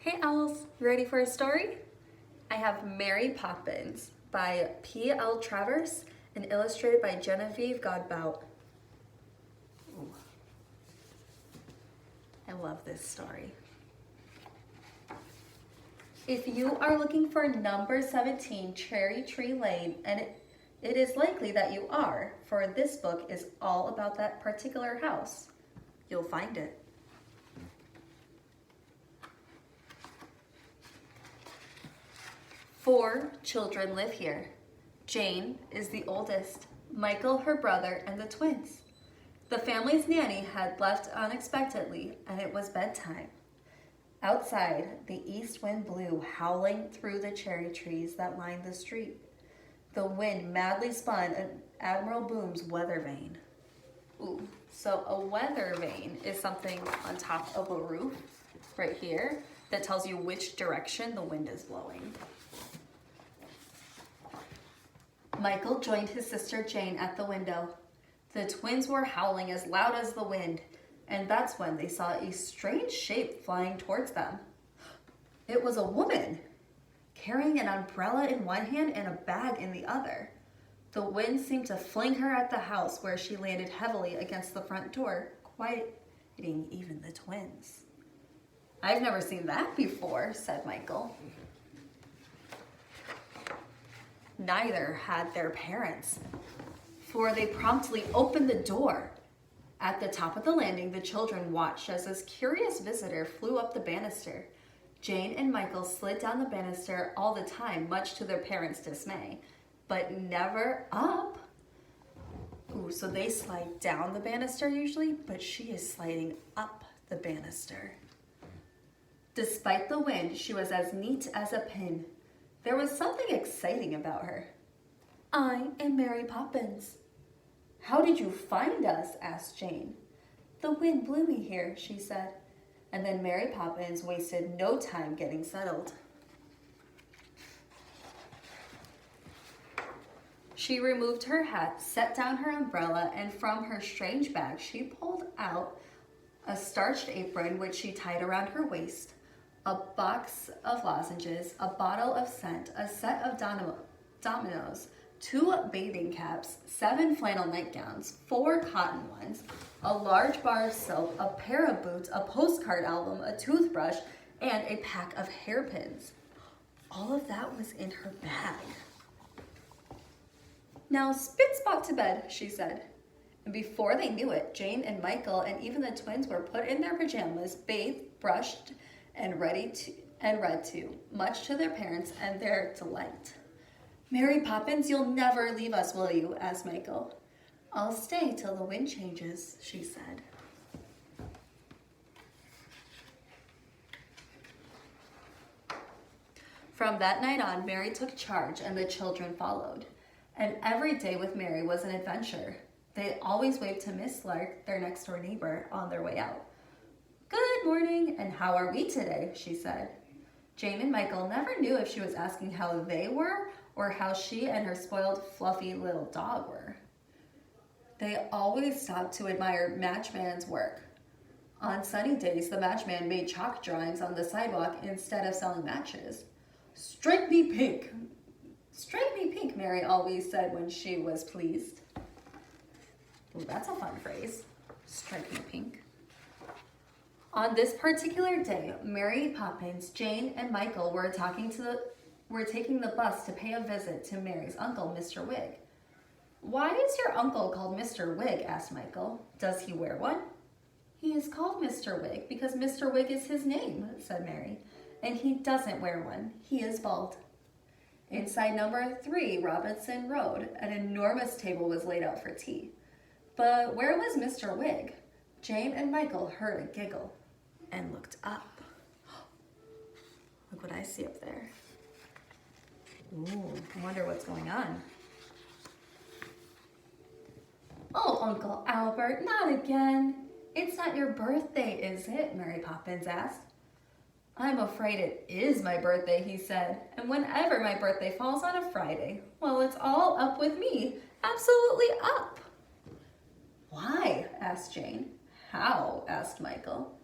Hey owls, you ready for a story? I have Mary Poppins by P.L. Travers and illustrated by Genevieve Godbout. Ooh. I love this story. If you are looking for number 17 Cherry Tree Lane, and it is likely that you are, for this book is all about that particular house, you'll find it. Four children live here. Jane is the oldest, Michael her brother, and the twins. The family's nanny had left unexpectedly, and it was bedtime. Outside, the east wind blew, howling through the cherry trees that lined the street. The wind madly spun an Admiral Boom's weather vane. Ooh, so a weather vane is something on top of a roof, right here, that tells you which direction the wind is blowing. Michael joined his sister Jane at the window. The twins were howling as loud as the wind, and that's when they saw a strange shape flying towards them. It was a woman, carrying an umbrella in one hand and a bag in the other. The wind seemed to fling her at the house, where she landed heavily against the front door, quieting even the twins. "I've never seen that before," said Michael. Neither had their parents, for they promptly opened the door. At the top of the landing, the children watched as this curious visitor flew up the banister. Jane and Michael slid down the banister all the time, much to their parents' dismay, but never up. Ooh, so they slide down the banister usually, but she is sliding up the banister. Despite the wind, she was as neat as a pin. There was something exciting about her. "I am Mary Poppins." "How did you find us?" asked Jane. "The wind blew me here," she said. And then Mary Poppins wasted no time getting settled. She removed her hat, set down her umbrella, and from her strange bag she pulled out a starched apron which she tied around her waist, a box of lozenges, a bottle of scent, a set of dominoes, 2 bathing caps, 7 flannel nightgowns, 4 cotton ones, a large bar of soap, a pair of boots, a postcard album, a toothbrush, and a pack of hairpins. All of that was in her bag. "Now spit Spot to bed," she said. And before they knew it, Jane and Michael and even the twins were put in their pajamas, bathed, brushed, and read to, much to their parents and their delight. "Mary Poppins, you'll never leave us, will you?" asked Michael. "I'll stay till the wind changes," she said. From that night on, Mary took charge and the children followed. And every day with Mary was an adventure. They always waved to Miss Lark, their next door neighbor, on their way out. "Good morning, and how are we today?" she said. Jane and Michael never knew if she was asking how they were or how she and her spoiled, fluffy little dog were. They always stopped to admire Matchman's work. On sunny days, the matchman made chalk drawings on the sidewalk instead of selling matches. "Strike me pink! Strike me pink," Mary always said when she was pleased. Ooh, that's a fun phrase. Strike me pink. On this particular day, Mary Poppins, Jane, and Michael were taking the bus to pay a visit to Mary's uncle, Mr. Wig. "Why is your uncle called Mr. Wig?" asked Michael. "Does he wear one?" "He is called Mr. Wig because Mr. Wig is his name," said Mary. "And he doesn't wear one. He is bald." Inside number 3 Robinson Road, an enormous table was laid out for tea. But where was Mr. Wig? Jane and Michael heard a giggle and looked up. Look what I see up there. Ooh, I wonder what's going on. "Oh, Uncle Albert, not again. It's not your birthday, is it?" Mary Poppins asked. "I'm afraid it is my birthday," he said. "And whenever my birthday falls on a Friday, well, it's all up with me. Absolutely up." "Why?" asked Jane. "How?" asked Michael.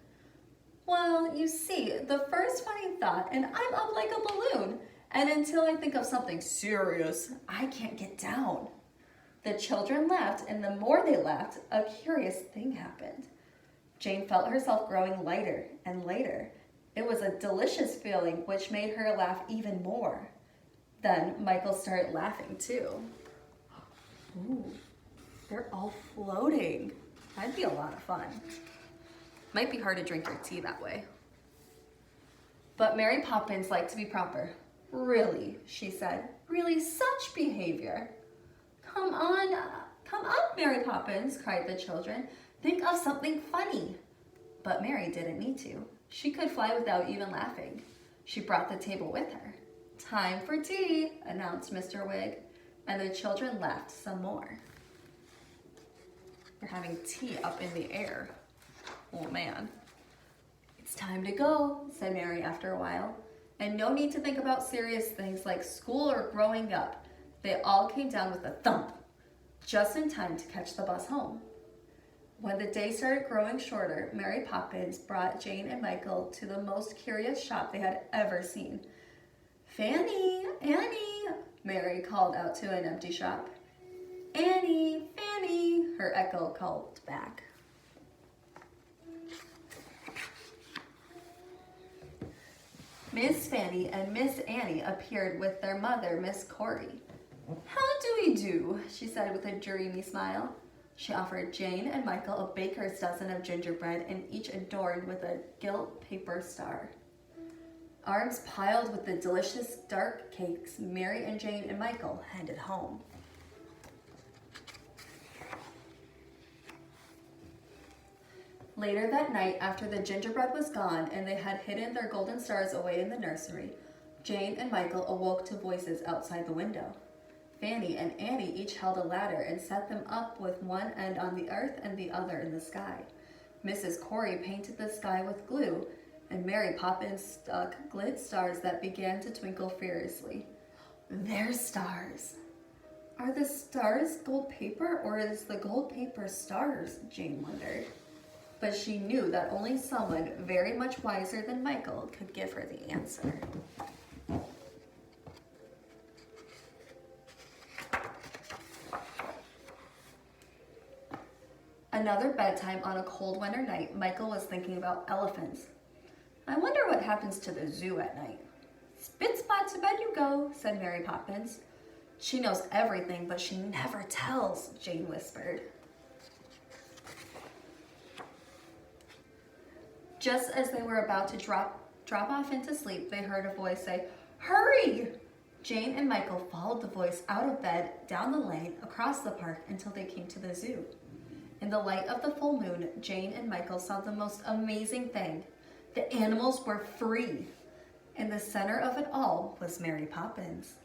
Well, you see, the first funny thought, and I'm up like a balloon. And until I think of something serious, I can't get down. The children laughed, and the more they laughed, a curious thing happened. Jane felt herself growing lighter and lighter. It was a delicious feeling which made her laugh even more. Then Michael started laughing too. Ooh, they're all floating. That'd be a lot of fun. Might be hard to drink your tea that way. But Mary Poppins liked to be proper. Really, she said, really such behavior. Come on, Mary Poppins, cried the children. Think of something funny. But Mary didn't need to. She could fly without even laughing. She brought the table with her. Time for tea, announced Mr. Wig, and the children laughed some more. They're having tea up in the air. Oh man. It's time to go, said Mary after a while. And no need to think about serious things like school or growing up. They all came down with a thump, just in time to catch the bus home. When the day started growing shorter, Mary Poppins brought Jane and Michael to the most curious shop they had ever seen. Fanny, Annie, Mary called out to an empty shop. Annie, Fanny, her echo called back. Miss Fanny and Miss Annie appeared with their mother, Miss Corey. How do we do? She said with a dreamy smile. She offered Jane and Michael a baker's dozen of gingerbread and each adorned with a gilt paper star. Arms piled with the delicious dark cakes Mary and Jane and Michael handed home. Later that night, after the gingerbread was gone and they had hidden their golden stars away in the nursery, Jane and Michael awoke to voices outside the window. Fanny and Annie each held a ladder and set them up with one end on the earth and the other in the sky. Mrs. Corey painted the sky with glue, and Mary Poppins stuck glint stars that began to twinkle furiously. They're stars. Are the stars gold paper, or is the gold paper stars? Jane wondered. But she knew that only someone very much wiser than Michael could give her the answer. Another bedtime on a cold winter night, Michael was thinking about elephants. I wonder what happens to the zoo at night. Spit spot to bed you go, said Mary Poppins. She knows everything, but she never tells, Jane whispered. Just as they were about to drop off into sleep, they heard a voice say, Hurry! Jane and Michael followed the voice out of bed, down the lane, across the park, until they came to the zoo. In the light of the full moon, Jane and Michael saw the most amazing thing. The animals were free. In the center of it all was Mary Poppins.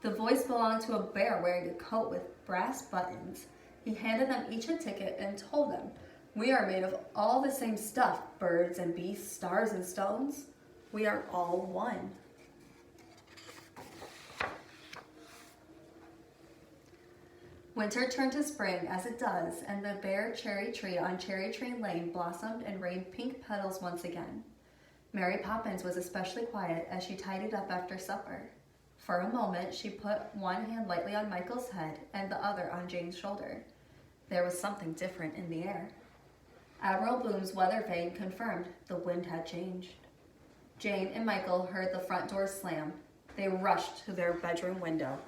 The voice belonged to a bear wearing a coat with brass buttons. He handed them each a ticket and told them, We are made of all the same stuff, birds and beasts, stars and stones. We are all one. Winter turned to spring, as it does, and the bare cherry tree on Cherry Tree Lane blossomed and rained pink petals once again. Mary Poppins was especially quiet as she tidied up after supper. For a moment, she put one hand lightly on Michael's head and the other on Jane's shoulder. There was something different in the air. Admiral Boom's weather vane confirmed the wind had changed. Jane and Michael heard the front door slam. They rushed to their bedroom window.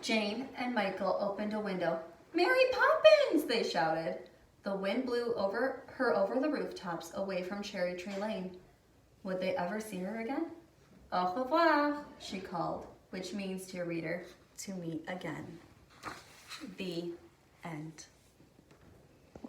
Jane and Michael opened a window. Mary Poppins, they shouted. The wind blew over the rooftops away from Cherry Tree Lane. Would they ever see her again? Au revoir, she called, which means, dear reader, to meet again. The end.